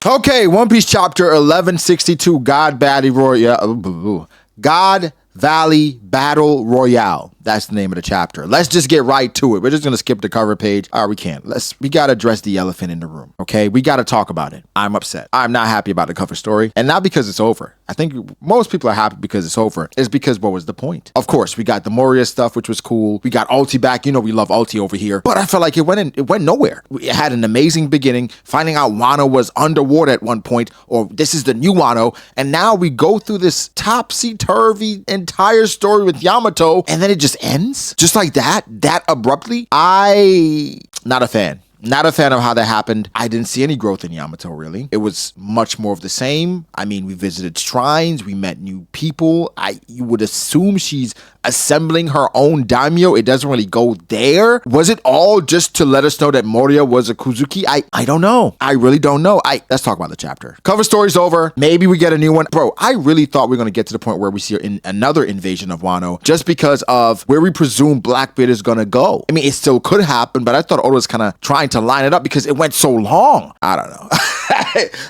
Okay, One Piece chapter 1162, God Valley Royale. God Valley Battle Royale. That's the name of the chapter. Let's just get right to it. We're just gonna skip the cover page. We can't. We gotta address the elephant in the room. Okay, we gotta talk about it. I'm upset. I'm not happy about the cover story, and not because it's over. I think most people are happy because it's over. It's because what was the point? Of course, we got the Moria stuff, which was cool. We got Ulti back. You know we love Ulti over here, but I felt like it went nowhere. It had an amazing beginning. Finding out Wano was underwater at one point, or this is the new Wano, and now we go through this topsy-turvy entire story with Yamato, and then it just ends just like that abruptly. Not a fan. Not a fan of how that happened. I didn't see any growth in Yamato, really. It was much more of the same. I mean, we visited shrines, we met new people. You would assume she's assembling her own daimyo. It doesn't really go there. Was it all just to let us know that Moria was a Kuzuki? I don't know. I really don't know. Let's talk about the chapter. Cover story's over. Maybe we get a new one. Bro, I really thought we were going to get to the point where we see another invasion of Wano just because of where we presume Blackbeard is going to go. I mean, it still could happen, but I thought Oda was kind of trying to line it up because it went so long. I don't know.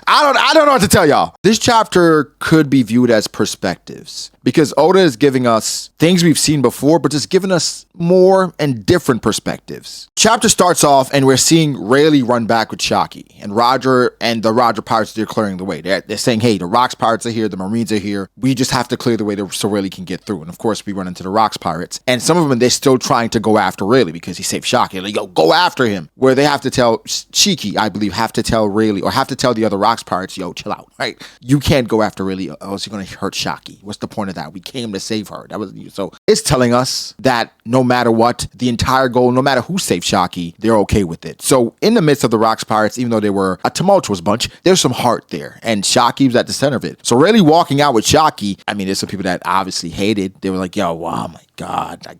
I don't know what to tell y'all. This chapter could be viewed as perspectives because Oda is giving us things we've seen before, but just giving us more and different perspectives. Chapter starts off and we're seeing Rayleigh run back with Shaki, and Roger and the Roger pirates, they're clearing the way. They're saying, hey, the Rocks pirates are here, the Marines are here. We just have to clear the way so Rayleigh can get through. And of course, we run into the Rocks pirates, and some of them, they're still trying to go after Rayleigh because he saved Shaki. Like, yo, go after him. Where they have to tell Shiki, I believe, have to tell Rayleigh, or have to tell the other Rocks pirates, yo, chill out, right? You can't go after Rayleigh, or else you're going to hurt Shaki. What's the point of that? We came to save her. So it's telling us that no matter what, the entire goal, no matter who saved Shaki, they're okay with it. So in the midst of the Rocks pirates, even though they were a tumultuous bunch, there's some heart there, and Shaki was at the center of it. So Rayleigh walking out with Shaki, I mean, there's some people that obviously hated. They were like, yo, oh my God,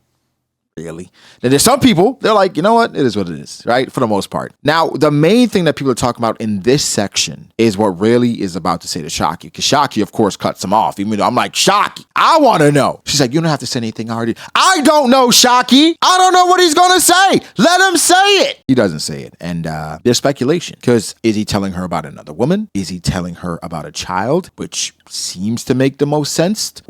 really? Then there's some people, they're like, you know what? It is what it is, right? For the most part. Now, the main thing that people are talking about in this section is what Rayleigh is about to say to Shaki. Because Shaki, of course, cuts him off. Even though I'm like, Shaki, I want to know. She's like, you don't have to say anything already. I don't know, Shaki. I don't know what he's going to say. Let him say it. He doesn't say it. And there's speculation. Because is he telling her about another woman? Is he telling her about a child? Which seems to make the most sense.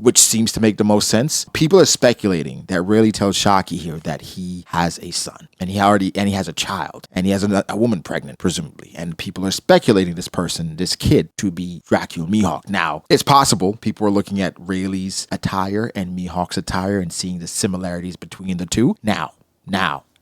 People are speculating that Rayleigh tells Shaki here that he has a son, and he has a child, and he has a woman pregnant, presumably. And people are speculating this kid, to be Dracula Mihawk. Now, it's possible people are looking at Rayleigh's attire and Mihawk's attire and seeing the similarities between the two. Now,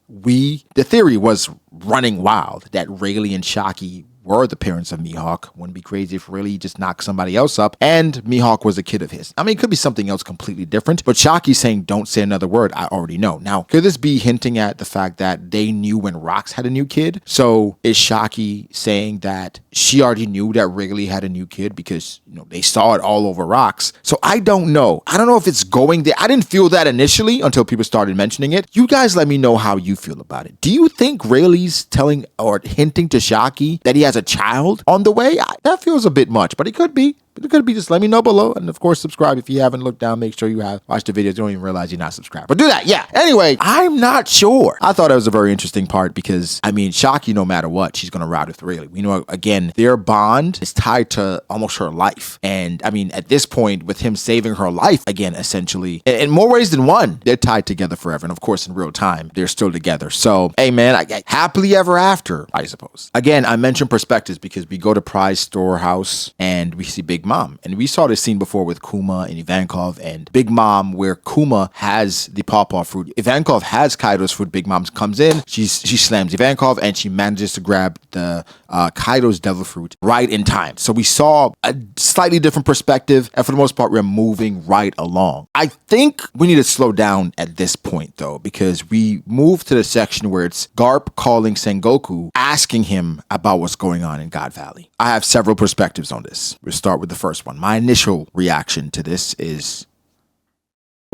the theory was running wild that Rayleigh and Shaki were the parents of Mihawk. Wouldn't be crazy if Rayleigh just knocked somebody else up and Mihawk was a kid of his. I mean, it could be something else completely different, but Shaki's saying, don't say another word. I already know. Now, could this be hinting at the fact that they knew when Rocks had a new kid? So is Shaki saying that she already knew that Rayleigh had a new kid because, they saw it all over Rocks? So I don't know. I don't know if it's going there. I didn't feel that initially until people started mentioning it. You guys let me know how you feel about it. Do you think Rayleigh's telling or hinting to Shaki that he has a child on the way? That feels a bit much, but it could be. Just let me know below. And of course, subscribe if you haven't looked down. Make sure you have watched the videos. You don't even realize you're not subscribed. But do that. Yeah. Anyway, I'm not sure. I thought it was a very interesting part because, Shaki, no matter what, she's going to ride with Rayleigh. We know, again, their bond is tied to almost her life. And, at this point, with him saving her life, again, essentially, in more ways than one, they're tied together forever. And, of course, in real time, they're still together. So, hey, man, happily ever after, I suppose. Again, I mentioned perspectives because we go to Prize Storehouse and we see Big Mom. And we saw this scene before with Kuma and Ivankov and Big Mom, where Kuma has the pawpaw fruit. Ivankov has Kaido's fruit. Big Mom comes in, she slams Ivankov, and she manages to grab the Kaido's devil fruit right in time. So we saw a slightly different perspective, and for the most part, we're moving right along. I think we need to slow down at this point, though, because we move to the section where it's Garp calling Sengoku, asking him about what's going on in God Valley. I have several perspectives on this. We'll start with the first one. My initial reaction to this is,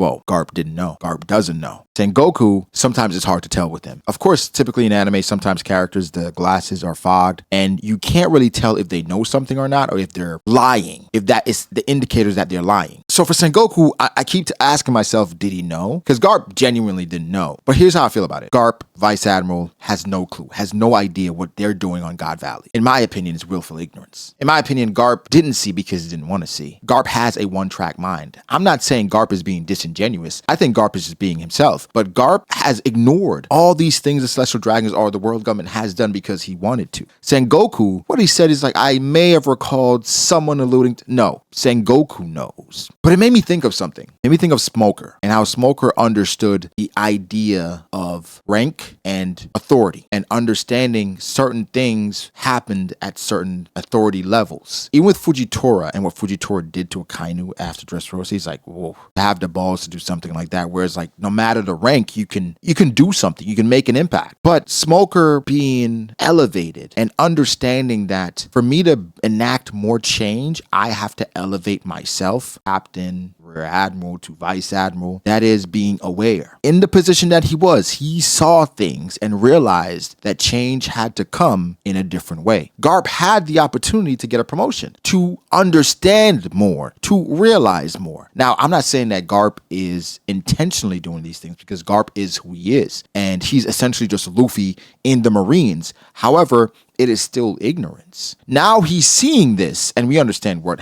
Well, Garp didn't know. Garp doesn't know. Sengoku, sometimes it's hard to tell with him. Of course, typically in anime, sometimes characters, the glasses are fogged, and you can't really tell if they know something or not, or if they're lying, if that is the indicators that they're lying. So for Sengoku, I keep asking myself, did he know? Because Garp genuinely didn't know. But here's how I feel about it. Garp, Vice Admiral, has no clue, has no idea what they're doing on God Valley. In my opinion, it's willful ignorance. In my opinion, Garp didn't see because he didn't want to see. Garp has a one-track mind. I'm not saying Garp is being disingenuous. I think Garp is just being himself. But Garp has ignored all these things the Celestial Dragons or the world government has done because he wanted to. Sengoku, what he said is like, I may have recalled someone alluding to... No, Sengoku knows. But it made me think of something. It made me think of Smoker and how Smoker understood the idea of rank and authority and understanding certain things happened at certain authority levels. Even with Fujitora and what Fujitora did to Akainu after Dressrosa, he's like, whoa, to have the balls to do something like that. Whereas like, no matter the rank, you can do something, you can make an impact. But Smoker being elevated and understanding that for me to enact more change, I have to elevate myself, Captain, Rear Admiral to Vice Admiral. That is being aware. In the position that he was, he saw things and realized that change had to come in a different way. Garp had the opportunity to get a promotion, to understand more, to realize more. Now, I'm not saying that Garp is intentionally doing these things because Garp is who he is, and he's essentially just Luffy in the Marines. However, it is still ignorance. Now he's seeing this, and we understand what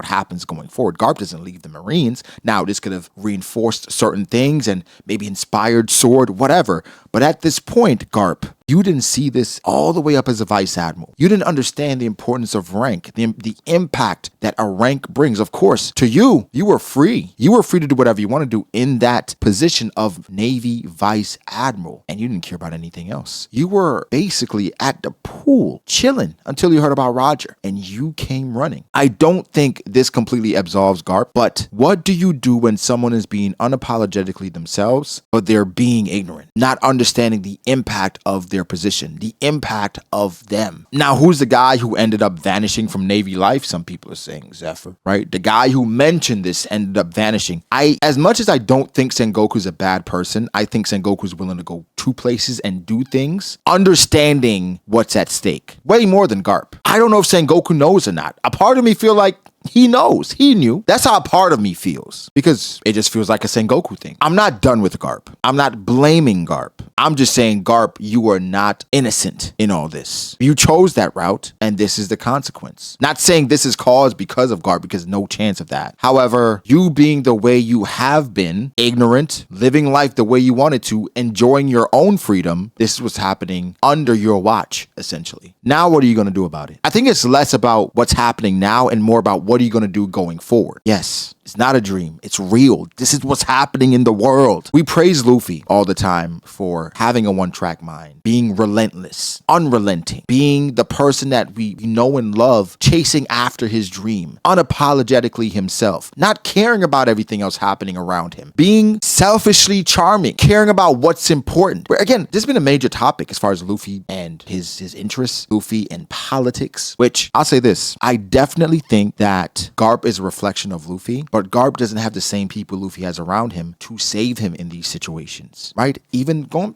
happens going forward. Garp doesn't leave the Marines. Now, this could have reinforced certain things and maybe inspired Sword, whatever. But at this point, Garp, you didn't see this all the way up as a Vice Admiral. You didn't understand the importance of rank, the impact that a rank brings. Of course, to you, you were free. You were free to do whatever you want to do in that position of Navy Vice Admiral, and you didn't care about anything else. You were basically at the pool, chilling until you heard about Roger, and you came running. I don't think this completely absolves Garp, but what do you do when someone is being unapologetically themselves, but they're being ignorant, not understanding the impact of their position, the impact of them? Now, who's the guy who ended up vanishing from Navy life? Some people are saying Zephyr, right? The guy who mentioned this ended up vanishing. As much as I don't think Sengoku's a bad person, I think Sengoku's willing to go to places and do things, understanding what's at stake. Way more than Garp. I don't know if Sengoku knows or not. A part of me feel like he knows. He knew. That's how a part of me feels. Because it just feels like a Sengoku thing. I'm not done with Garp. I'm not blaming Garp. I'm just saying, Garp, you are not innocent in all this. You chose that route, and this is the consequence. Not saying this is caused because of Garp, because no chance of that. However, you being the way you have been, ignorant, living life the way you wanted to, enjoying your own freedom, this is what's happening under your watch, essentially. Now, what are you going to do about it? I think it's less about what's happening now and more about what are you going to do going forward. Yes, it's not a dream. It's real. This is what's happening in the world. We praise Luffy all the time for having a one-track mind, being relentless, unrelenting, being the person that we know and love, chasing after his dream, unapologetically himself, not caring about everything else happening around him, being selfishly charming, caring about what's important. But again, this has been a major topic as far as Luffy and his interests, Luffy and politics, which I'll say this, I definitely think that Garp is a reflection of Luffy, but Garp doesn't have the same people Luffy has around him to save him in these situations, right?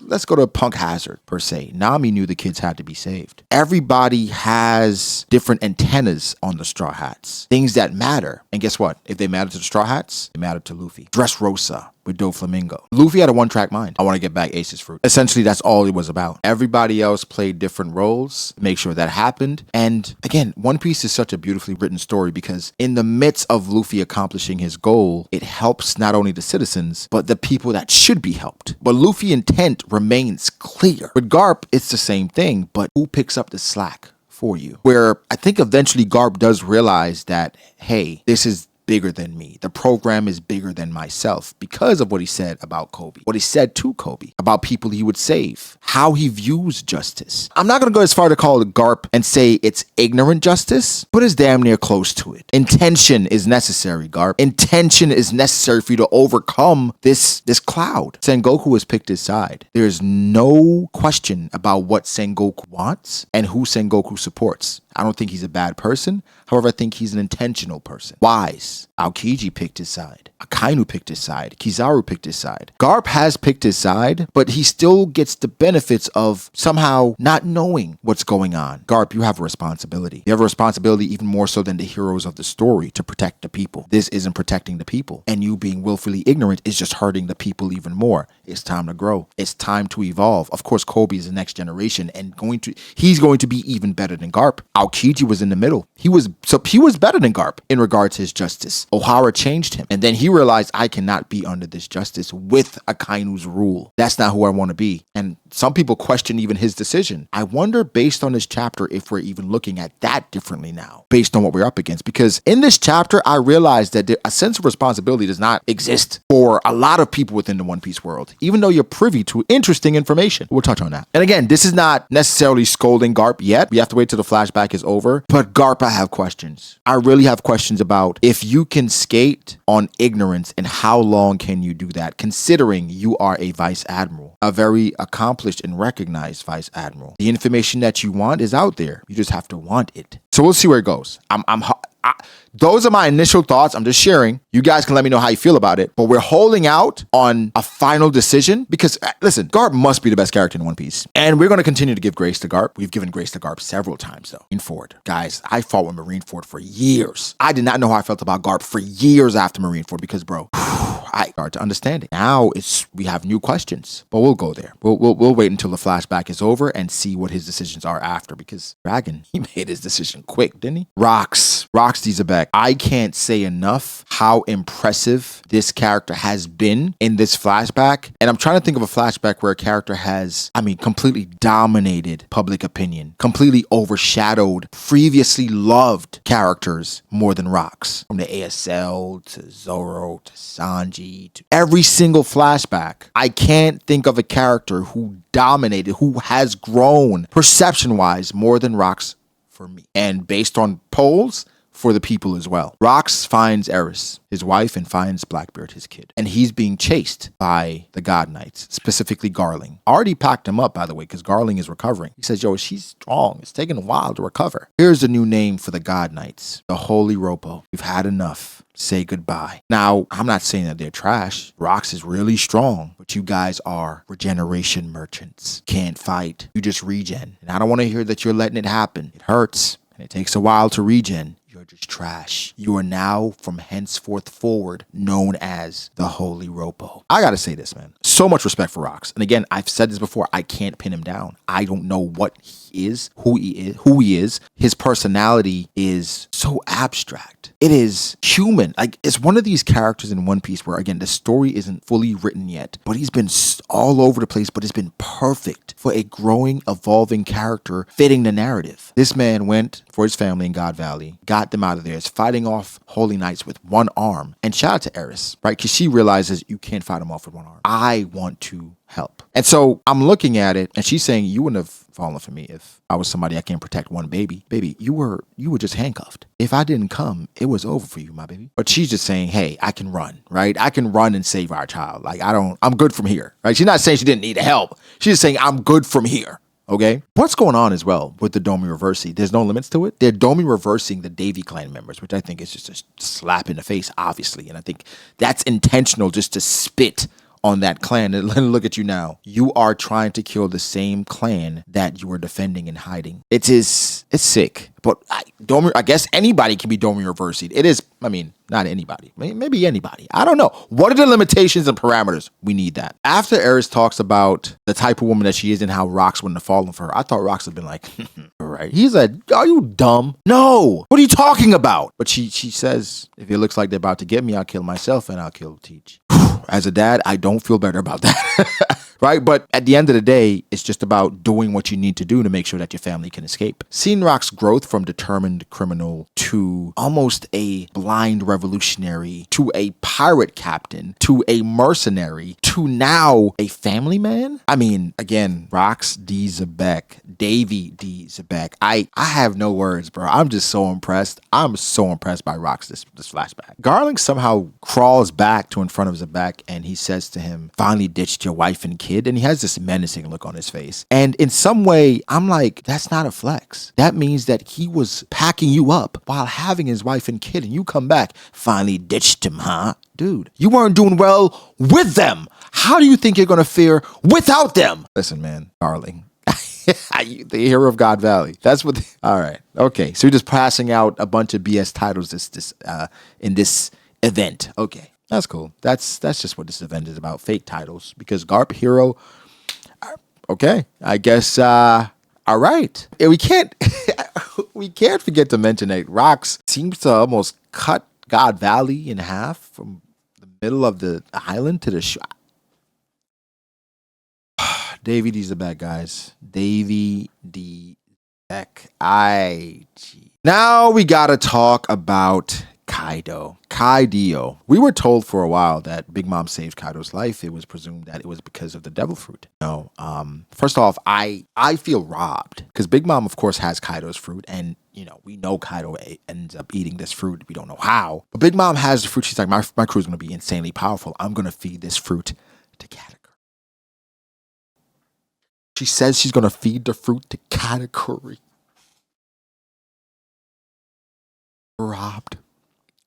Let's go to Punk Hazard, per se. Nami knew the kids had to be saved. Everybody has different antennas on the Straw Hats, things that matter. And guess what? If they matter to the Straw Hats, they matter to Luffy. Dressrosa with Doflamingo. Luffy had a one-track mind. I want to get back Ace's fruit. Essentially, that's all it was about. Everybody else played different roles, make sure that happened. And again, One Piece is such a beautifully written story because in the midst of Luffy accomplishing his goal, it helps not only the citizens, but the people that should be helped. But Luffy's intent remains clear. With Garp, it's the same thing, but who picks up the slack for you? Where I think eventually Garp does realize that, hey, this is bigger than me. The program is bigger than myself because of what he said about Kobe, what he said to Kobe, about people he would save, how he views justice. I'm not going to go as far to call it Garp and say it's ignorant justice, but it's damn near close to it. Intention is necessary, Garp. Intention is necessary for you to overcome this cloud. Sengoku has picked his side. There's no question about what Sengoku wants and who Sengoku supports. I don't think he's a bad person. However, I think he's an intentional person. Wise. justice. Aokiji picked his side. Akainu picked his side. Kizaru picked his side. Garp has picked his side, but he still gets the benefits of somehow not knowing what's going on. Garp, you have a responsibility. You have a responsibility even more so than the heroes of the story to protect the people. This isn't protecting the people. And you being willfully ignorant is just hurting the people even more. It's time to grow. It's time to evolve. Of course, Kobe is the next generation and he's going to be even better than Garp. Aokiji was in the middle. He was better than Garp in regards to his justice. Ohara changed him. And then he realized, I cannot be under this justice with Akainu's rule. That's not who I want to be. And some people question even his decision. I wonder, based on this chapter, if we're even looking at that differently now, based on what we're up against. Because in this chapter, I realized that a sense of responsibility does not exist for a lot of people within the One Piece world, even though you're privy to interesting information. We'll touch on that. And again, this is not necessarily scolding Garp yet. We have to wait till the flashback is over. But Garp, I have questions. I really have questions about if you can skate on ignorance and how long can you do that, considering you are a vice admiral, a very accomplished and recognized vice admiral. The information that you want is out there. You just have to want it. So we'll see where it goes. Those are my initial thoughts. I'm just sharing. You guys can let me know how you feel about it. But we're holding out on a final decision because, listen, Garp must be the best character in One Piece. And we're going to continue to give grace to Garp. We've given grace to Garp several times, though. Marineford. Guys, I fought with Marineford for years. I did not know how I felt about Garp for years after Marineford because, bro, I start to understand it. Now we have new questions, but we'll go there. We'll wait until the flashback is over and see what his decisions are after because Dragon, he made his decision quick, didn't he? Rox Xebec. I can't say enough how impressive this character has been in this flashback. And I'm trying to think of a flashback where a character has, completely dominated public opinion, completely overshadowed previously loved characters more than Rox. From the ASL to Zoro to Sanji to every single flashback. I can't think of a character who dominated, who has grown perception-wise more than Rox for me. And based on polls, for the people as well. Rox finds Eris, his wife, and finds Blackbeard, his kid. And he's being chased by the God Knights, specifically Garling. Already packed him up, by the way, because Garling is recovering. He says, yo, she's strong. It's taking a while to recover. Here's a new name for the God Knights, the Holy Ropo. You've had enough. Say goodbye. Now, I'm not saying that they're trash. Rox is really strong, but you guys are regeneration merchants. Can't fight. You just regen. And I don't want to hear that you're letting it happen. It hurts, and it takes a while to regen. You're just trash. You are now, from henceforth forward, known as the Holy Ropo. I gotta say this, man. So much respect for Rox. And again, I've said this before. I can't pin him down. I don't know what he is, who he is. His personality is so abstract. It is human. Like, it's one of these characters in One Piece where, again, the story isn't fully written yet, but he's been all over the place, but it's been perfect for a growing, evolving character fitting the narrative. This man went for his family in God Valley, got them out of there, is fighting off Holy Knights with one arm. And shout out to Eris, right? Because she realizes you can't fight them off with one arm. I want to help. And so I'm looking at it, and she's saying, you wouldn't have fallen for me if I was somebody I can't protect one baby. Baby, you were just handcuffed. If I didn't come, it was over for you, my baby. But she's just saying, hey, I can run, right? I can run and save our child. Like, I'm good from here, right? She's not saying she didn't need help. She's just saying, I'm good from here. Okay. What's going on as well with the Domi Reversi? There's no limits to it. They're Domi reversing the Davy clan members, which I think is just a slap in the face, obviously. And I think that's intentional, just to spit on that clan. And look at you now. You are trying to kill the same clan that you were defending and hiding. It's sick. But I guess anybody can be Domi Reversied. It is, not anybody. Maybe anybody. I don't know. What are the limitations and parameters? We need that. After Eris talks about the type of woman that she is and how Rox wouldn't have fallen for her, I thought Rox would have been like, all right. He's like, are you dumb? No. What are you talking about? But she says, if it looks like they're about to get me, I'll kill myself and I'll kill Teach. As a dad, I don't feel better about that. Right? But at the end of the day, it's just about doing what you need to do to make sure that your family can escape. Seeing Rock's growth from determined criminal to almost a blind revolutionary to a pirate captain to a mercenary to now a family man. Again, Rox D. Xebec, Davy D. Xebec. I have no words, bro. I'm just so impressed. I'm so impressed by Rox this flashback. Garling somehow crawls back to in front of Xebec and he says to him, finally ditched your wife and kid, and he has this menacing look on his face. And in some way, I'm like, that's not a flex. That means that he was packing you up while having his wife and kid, and you come back, finally ditched him, huh? Dude, you weren't doing well with them. How do you think you're gonna fare without them? Listen, man, darling. The hero of God Valley. That's what. All right. Okay. So we're just passing out a bunch of BS titles in this event. Okay. That's cool. That's just what this event is about. Fake titles. Because Garp hero. Okay. I guess. All right. And we can't forget to mention that Rocks seems to almost cut God Valley in half from the middle of the island to the Davy D's the bad guys. Davy D. Now we gotta talk about Kaido. We were told for a while that Big Mom saved Kaido's life. It was presumed that it was because of the devil fruit. No. First off, I feel robbed because Big Mom, of course, has Kaido's fruit, and we know Kaido ends up eating this fruit. We don't know how, but Big Mom has the fruit. She's like, my crew's gonna be insanely powerful. I'm gonna feed this fruit to Katakuri. She says she's going to feed the fruit to Katakuri. Robbed.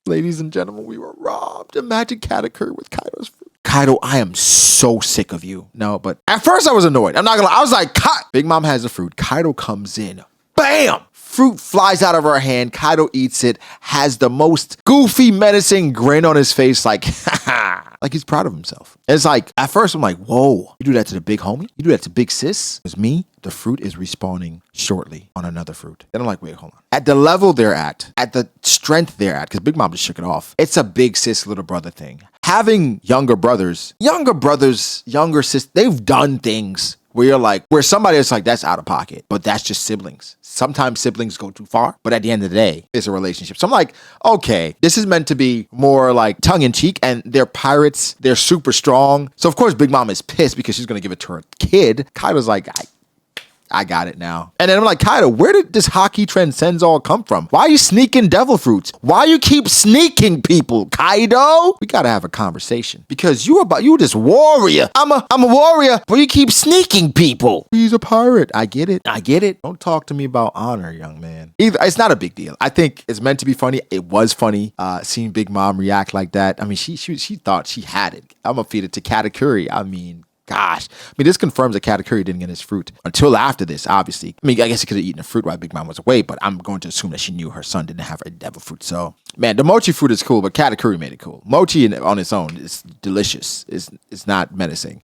Ladies and gentlemen, we were robbed. Imagine Katakuri with Kaido's fruit. Kaido, I am so sick of you. No, but at first I was annoyed. I'm not going to lie. I was like, Big Mom has the fruit. Kaido comes in. Bam! Fruit flies out of her hand. Kaido eats it. Has the most goofy, menacing grin on his face. Like, like he's proud of himself. And it's like, at first I'm like, whoa, you do that to the big homie? You do that to big sis? It's me. The fruit is respawning shortly on another fruit. Then I'm like, wait, hold on. At the level they're at the strength they're at, because Big Mom just shook it off. It's a big sis, little brother thing. Having younger brothers, younger sis, they've done things where you're like, where somebody is like, that's out of pocket, but that's just siblings. Sometimes siblings go too far, but at the end of the day, it's a relationship. So I'm like, okay, this is meant to be more like tongue in cheek, and they're pirates. They're super strong. So of course, Big Mom is pissed because she's going to give it to her kid. Kaido's like, I got it now. And then I'm like, Kaido, where did this hockey transcends all come from? Why are you sneaking devil fruits? Why you keep sneaking people, Kaido? We gotta have a conversation because you this warrior. I'm a warrior, but you keep sneaking people. He's a pirate. I get it. Don't talk to me about honor, young man. It's not a big deal. I think it's meant to be funny. It was funny seeing Big Mom react like that. I mean, she thought she had it. I'm gonna feed it to Katakuri. I mean, gosh. I mean, this confirms that Katakuri didn't get his fruit until after this, obviously. I mean, I guess he could have eaten the fruit while Big Mom was away, but I'm going to assume that she knew her son didn't have a devil fruit. So, man, the mochi fruit is cool, but Katakuri made it cool. Mochi on its own is delicious. It's not menacing.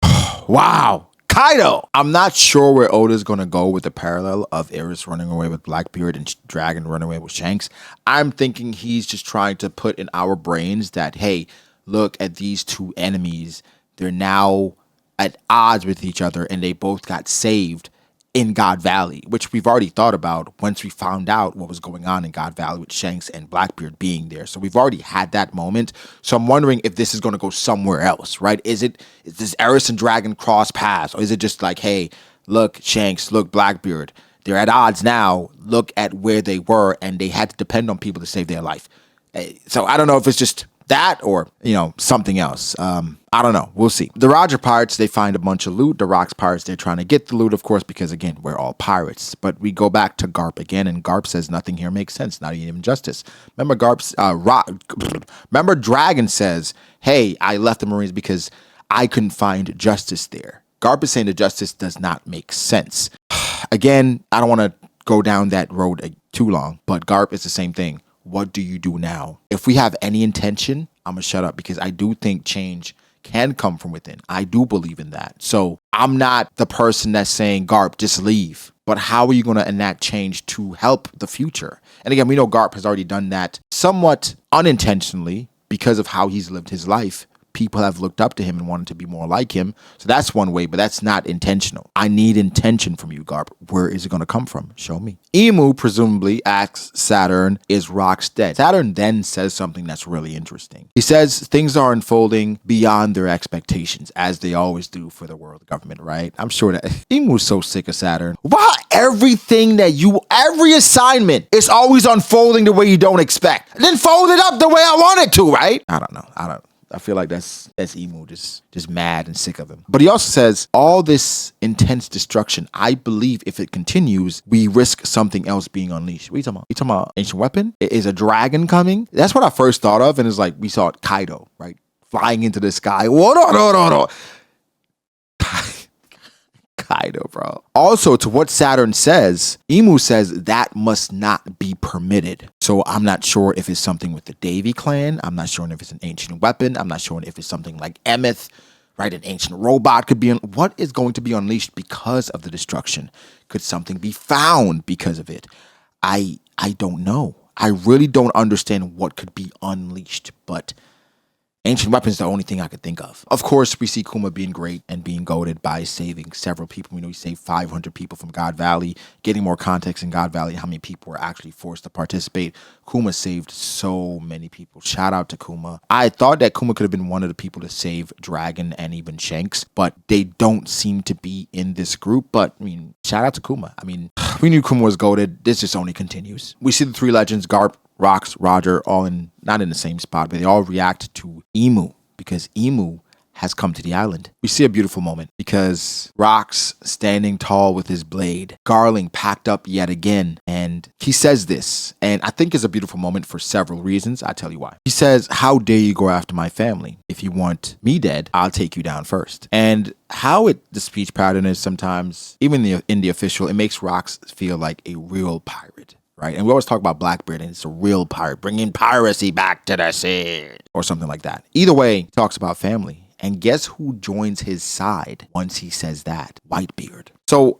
Wow. Kaido! I'm not sure where Oda's going to go with the parallel of Eris running away with Blackbeard and Dragon running away with Shanks. I'm thinking he's just trying to put in our brains that, hey, look at these two enemies. They're now at odds with each other, and they both got saved in God Valley, which we've already thought about once we found out what was going on in God Valley with Shanks and Blackbeard being there. So we've already had that moment. So I'm wondering if this is going to go somewhere else, right? Is this Eris and Dragon cross paths, or is it just like, hey, look, Shanks, look, Blackbeard, they're at odds now. Look at where they were, and they had to depend on people to save their life. So I don't know if it's just that or, something else. I don't know. We'll see. The Roger pirates, they find a bunch of loot. The Rocks pirates, they're trying to get the loot, of course, because, again, we're all pirates. But we go back to Garp again, and Garp says nothing here makes sense, not even justice. Remember remember Dragon says, hey, I left the Marines because I couldn't find justice there. Garp is saying the justice does not make sense. Again, I don't want to go down that road too long, but Garp is the same thing. What do you do now? If we have any intention, I'm going to shut up because I do think change can come from within. I do believe in that. So I'm not the person that's saying, Garp, just leave. But how are you going to enact change to help the future? And again, we know Garp has already done that somewhat unintentionally because of how he's lived his life. People have looked up to him and wanted to be more like him. So that's one way, but that's not intentional. I need intention from you, Garp. Where is it going to come from? Show me. Emu presumably asks Saturn, is Rocks dead? Saturn then says something that's really interesting. He says things are unfolding beyond their expectations, as they always do for the world government, right? I'm sure that Emu's so sick of Saturn. Why every assignment is always unfolding the way you don't expect? Then fold it up the way I want it to, right? I don't know. I feel like that's Emu, just mad and sick of him. But he also says, all this intense destruction, I believe if it continues, we risk something else being unleashed. What are you talking about? You talking about ancient weapon? Is a dragon coming? That's what I first thought of, and it's like we saw Kaido, right? Flying into the sky. Whoa, no. Kaido, bro. Also, to what Saturn says, Emu says that must not be permitted. So I'm not sure if it's something with the Davy clan. I'm not sure if it's an ancient weapon. I'm not sure if it's something like Emeth, right? An ancient robot could be. What is going to be unleashed because of the destruction? Could something be found because of it? I don't know. I really don't understand what could be unleashed, but ancient weapons is the only thing I could think of. Of course, we see Kuma being great and being goated by saving several people. We know he saved 500 people from God Valley. Getting more context in God Valley, how many people were actually forced to participate. Kuma saved so many people. Shout out to Kuma. I thought that Kuma could have been one of the people to save Dragon and even Shanks, but they don't seem to be in this group. But, I mean, shout out to Kuma. I mean, we knew Kuma was goated. This just only continues. We see the three legends, Garp, Rocks, Roger, all not in the same spot, but they all react to Emu because Emu has come to the island. We see a beautiful moment because Rocks standing tall with his blade, Garling packed up yet again, and he says this, and I think it's a beautiful moment for several reasons. I'll tell you why. He says, how dare you go after my family? If you want me dead, I'll take you down first. And how the speech pattern is sometimes, even in the official, it makes Rocks feel like a real pirate. Right? And we always talk about Blackbeard and it's a real pirate, bringing piracy back to the sea or something like that. Either way, he talks about family. And guess who joins his side once he says that? Whitebeard. So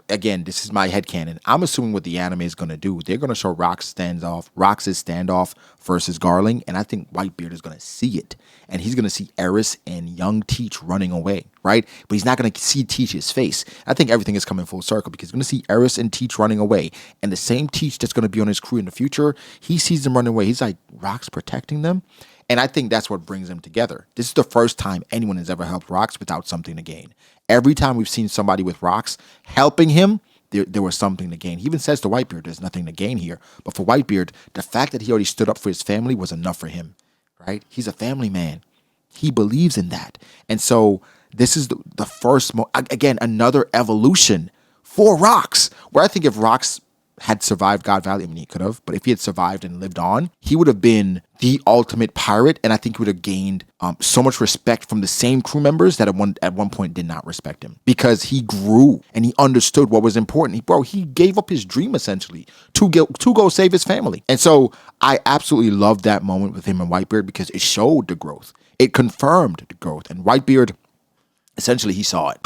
this is my headcanon. I'm assuming what the anime is going to do. They're going to show Rox's standoff versus Garling. And I think Whitebeard is going to see it. And he's going to see Eris and young Teach running away, right? But he's not going to see Teach's face. I think everything is coming full circle because he's going to see Eris and Teach running away. And the same Teach that's going to be on his crew in the future, he sees them running away. He's like, Rox protecting them? And I think that's what brings them together. This is the first time anyone has ever helped Rox without something to gain. Every time we've seen somebody with Rox helping him, there was something to gain. He even says to Whitebeard, there's nothing to gain here. But for Whitebeard, the fact that he already stood up for his family was enough for him, right? He's a family man. He believes in that. And so this is the first, again, another evolution for Rox, where I think if Rox had survived God Valley, I mean, he could have, but if he had survived and lived on, he would have been the ultimate pirate. And I think he would have gained so much respect from the same crew members that at one point did not respect him because he grew and he understood what was important. He gave up his dream essentially to go save his family. And so I absolutely loved that moment with him and Whitebeard because it showed the growth. It confirmed the growth. And Whitebeard, essentially, he saw it.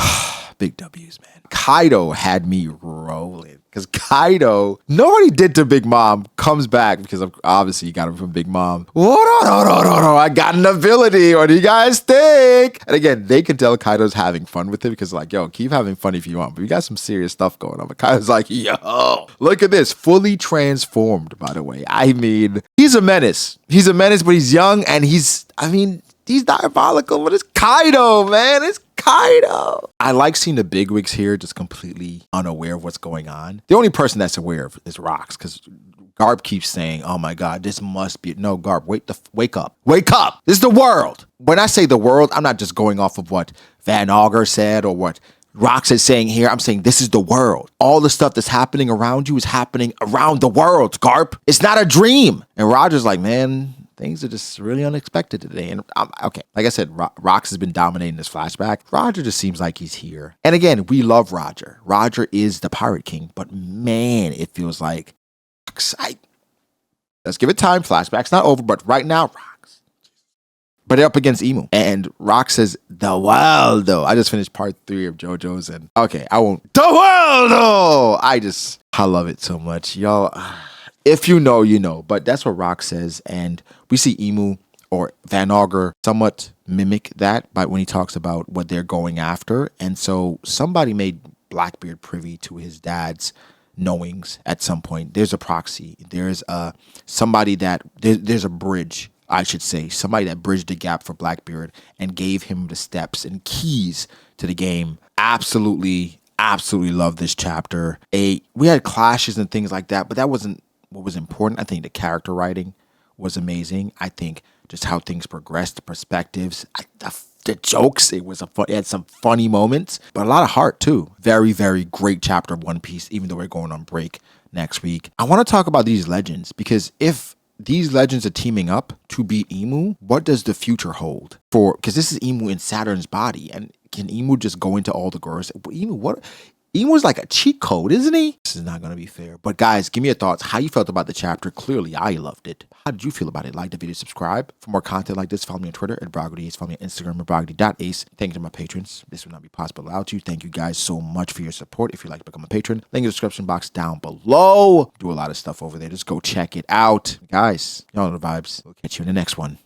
Big W's, man. Kaido had me rolling because Kaido, nobody did to Big Mom, comes back because obviously he got him from Big Mom. What? No, I got an ability. What do you guys think? And again, they can tell Kaido's having fun with it because like, yo, keep having fun if you want, but we got some serious stuff going on. But Kaido's like, yo, look at this, fully transformed, by the way. I mean, he's a menace. He's a menace, but he's young and he's diabolical, but it's Kaido, man. It's Kaido. I like seeing the bigwigs here just completely unaware of what's going on. The only person that's aware of is Rox because Garp keeps saying, oh my God, this must be. No, Garp, wake up. Wake up. This is the world. When I say the world, I'm not just going off of what Van Auger said or what Rox is saying here. I'm saying this is the world. All the stuff that's happening around you is happening around the world, Garp. It's not a dream. And Roger's like, man, things are just really unexpected today. And okay, like I said, Rox has been dominating this flashback. Roger just seems like he's here. And again, we love Roger. Roger is the Pirate King. But man, it feels like, let's give it time. Flashback's not over. But right now, Rox. But they're up against Emu. And Rox says, the world, though. I just finished part 3 of JoJo's. And okay, I won't. The world, though. I love it so much. Y'all. If you know, you know. But that's what Rox says. And we see Emu or Van Auger somewhat mimic that by when he talks about what they're going after. And so somebody made Blackbeard privy to his dad's knowings at some point. There's a proxy. There's there's a bridge, I should say. Somebody that bridged the gap for Blackbeard and gave him the steps and keys to the game. Absolutely love this chapter. We had clashes and things like that, but that wasn't what was important. I think the character writing was amazing. I think just how things progressed, the perspectives, the jokes. It had some funny moments, but a lot of heart too. Very, very great chapter of One Piece, even though we're going on break next week. I want to talk about these legends because if these legends are teaming up to beat Emu, what does the future hold for? Because this is Emu in Saturn's body, and can Emu just go into all the girls? Emu's like a cheat code, isn't he? This is not going to be fair. But guys, give me your thoughts. How you felt about the chapter? Clearly, I loved it. How did you feel about it? Like the video, subscribe. For more content like this, follow me on Twitter at BrogDace. Follow me on Instagram at Brogdy.ace. Thank you to my patrons. This would not be possible without you. Thank you guys so much for your support. If you'd like to become a patron, link in the description box down below. Do a lot of stuff over there. Just go check it out. Guys, y'all know the vibes. We'll catch you in the next one.